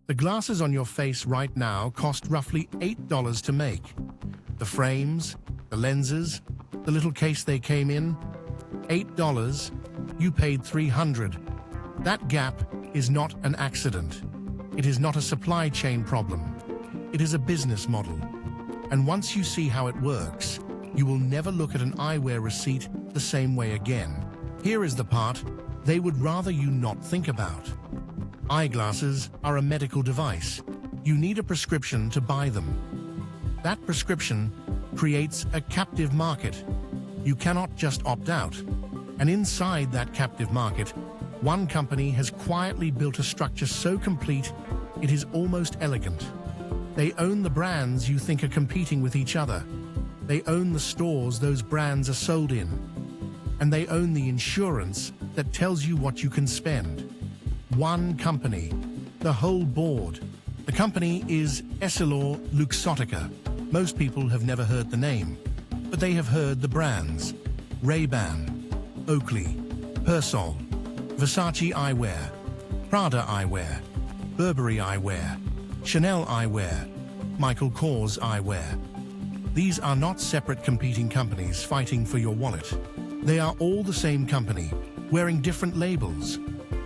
The glasses on your face right now cost roughly $8 to make. The frames, the lenses, the little case they came in, $8, you paid $300. That gap is not an accident. It is not a supply chain problem. It is a business model. And once you see how it works, you will never look at an eyewear receipt the same way again. Here is the part they would rather you not think about. Eyeglasses are a medical device. You need a prescription to buy them. That prescription creates a captive market. You cannot just opt out. And inside that captive market, one company has quietly built a structure so complete it is almost elegant. They own the brands you think are competing with each other. They own the stores those brands are sold in. And they own the insurance that tells you what you can spend. One company, the whole board. The company is EssilorLuxottica. Most people have never heard the name, but they have heard the brands. Ray-Ban, Oakley, Persol, Versace Eyewear, Prada Eyewear, Burberry Eyewear, Chanel Eyewear, Michael Kors Eyewear. These are not separate competing companies fighting for your wallet. They are all the same company, wearing different labels.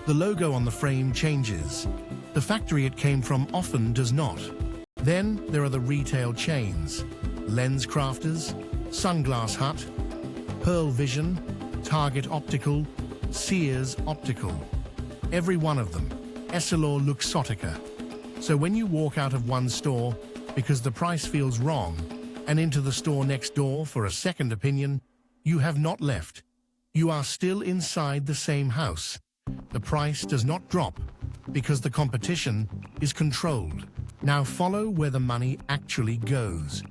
The logo on the frame changes. The factory it came from often does not. Then there are the retail chains. Lens Crafters, Sunglass Hut, Pearl Vision, Target Optical, Sears Optical. Every one of them, EssilorLuxottica. So when you walk out of one store because the price feels wrong and into the store next door for a second opinion, you have not left. You are still inside the same house. The price does not drop because the competition is controlled. Now follow where the money actually goes.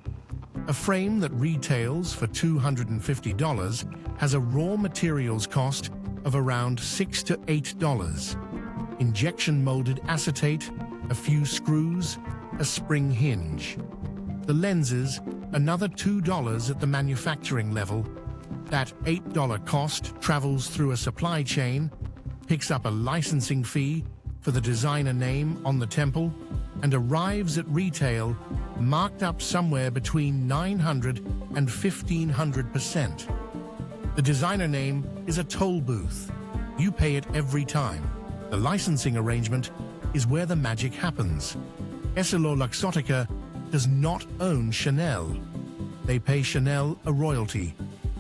A frame that retails for $250 has a raw materials cost of around $6 to $8. Injection molded acetate, a few screws, a spring hinge. The lenses, another $2 at the manufacturing level. That $8 cost travels through a supply chain, picks up a licensing fee for the designer name on the temple, and arrives at retail marked up somewhere between 900 and 1500%. The designer name is a toll booth. You pay it every time. The licensing arrangement is where the magic happens. EssilorLuxottica does not own Chanel. They pay Chanel a royalty,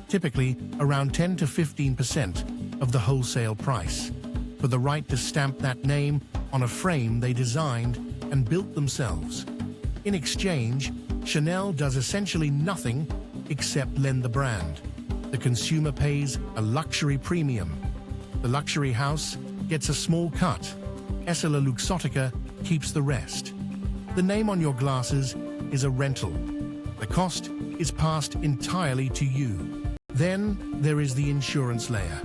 typically around 10 to 15% of the wholesale price, for the right to stamp that name on a frame they designed and built themselves. In exchange, Chanel does essentially nothing except lend the brand. The consumer pays a luxury premium. The luxury house gets a small cut. EssilorLuxottica keeps the rest. The name on your glasses is a rental. The cost is passed entirely to you. Then there is the insurance layer.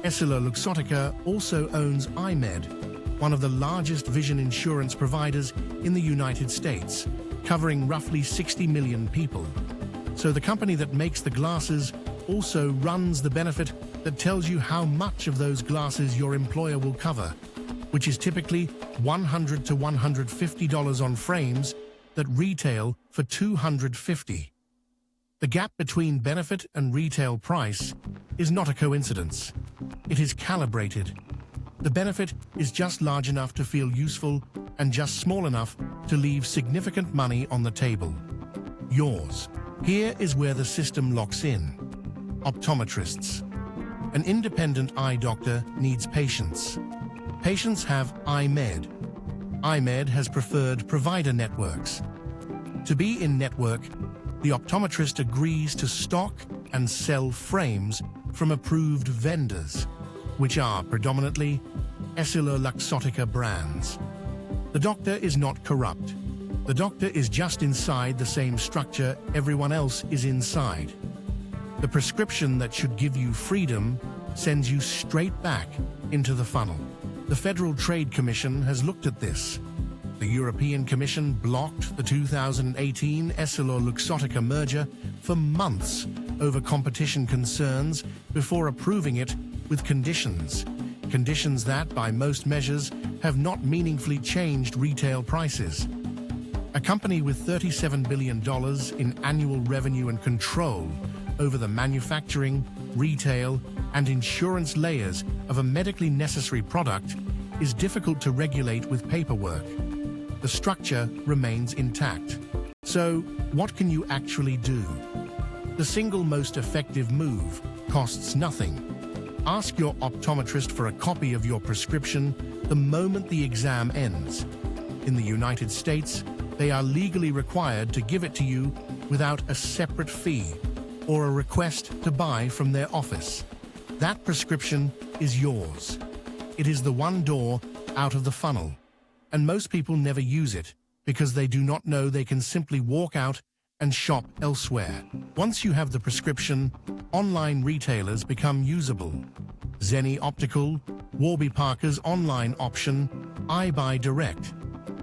EssilorLuxottica also owns EyeMed, one of the largest vision insurance providers in the United States, covering roughly 60 million people. So the company that makes the glasses also runs the benefit that tells you how much of those glasses your employer will cover, which is typically $100 to $150 on frames that retail for $250. The gap between benefit and retail price is not a coincidence. It is calibrated. The benefit is just large enough to feel useful and just small enough to leave significant money on the table. Yours. Here is where the system locks in. Optometrists. An independent eye doctor needs patience. Patients have EyeMed. EyeMed has preferred provider networks. To be in network, the optometrist agrees to stock and sell frames from approved vendors, which are predominantly EssilorLuxottica brands. The doctor is not corrupt. The doctor is just inside the same structure everyone else is inside. The prescription that should give you freedom sends you straight back into the funnel. The Federal Trade Commission has looked at this. The European Commission blocked the 2018 EssilorLuxottica merger for months over competition concerns before approving it with conditions. conditions that, by most measures, have not meaningfully changed retail prices. A company with $37 billion in annual revenue and control over the manufacturing, retail, and insurance layers of a medically necessary product is difficult to regulate with paperwork. The structure remains intact. So, what can you actually do? The single most effective move costs nothing. Ask your optometrist for a copy of your prescription the moment the exam ends. In the United States, they are legally required to give it to you without a separate fee or a request to buy from their office. That prescription is yours. It is the one door out of the funnel, and most people never use it because they do not know they can simply walk out and shop elsewhere. Once you have the prescription, online retailers become usable. Zenni Optical, Warby Parker's online option, iBuy Direct.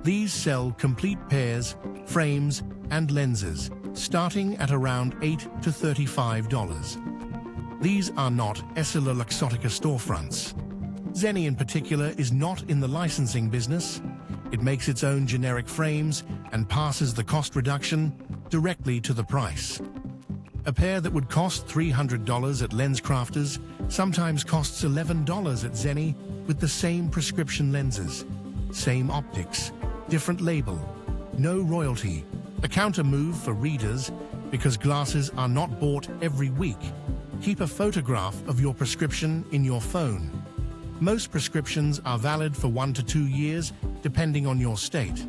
These sell complete pairs, frames, and lenses, starting at around $8 to $35. These are not EssilorLuxottica storefronts. Zenni in particular is not in the licensing business. It makes its own generic frames and passes the cost reduction directly to the price. A pair that would cost $300 at LensCrafters sometimes costs $11 at Zenni with the same prescription lenses, same optics, different label, no royalty. A counter move for readers, because glasses are not bought every week. Keep a photograph of your prescription in your phone. Most prescriptions are valid for 1 to 2 years, depending on your state.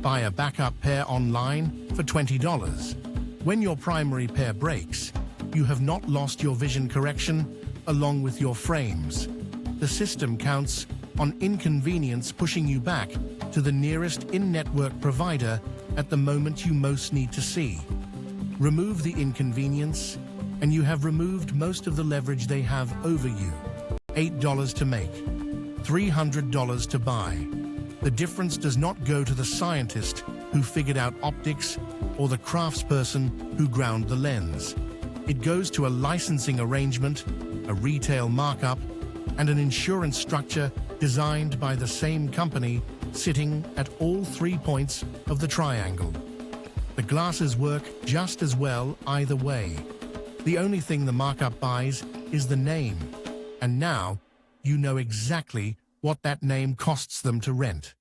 Buy a backup pair online for $20. When your primary pair breaks, you have not lost your vision correction along with your frames. The system counts on inconvenience pushing you back to the nearest in-network provider at the moment you most need to see. Remove the inconvenience, and you have removed most of the leverage they have over you. $8 to make, $300 to buy. The difference does not go to the scientist who figured out optics or the craftsperson who ground the lens. It goes to a licensing arrangement, a retail markup, and an insurance structure designed by the same company sitting at all 3 points of the triangle. The glasses work just as well either way. The only thing the markup buys is the name. And now, you know exactly what that name costs them to rent.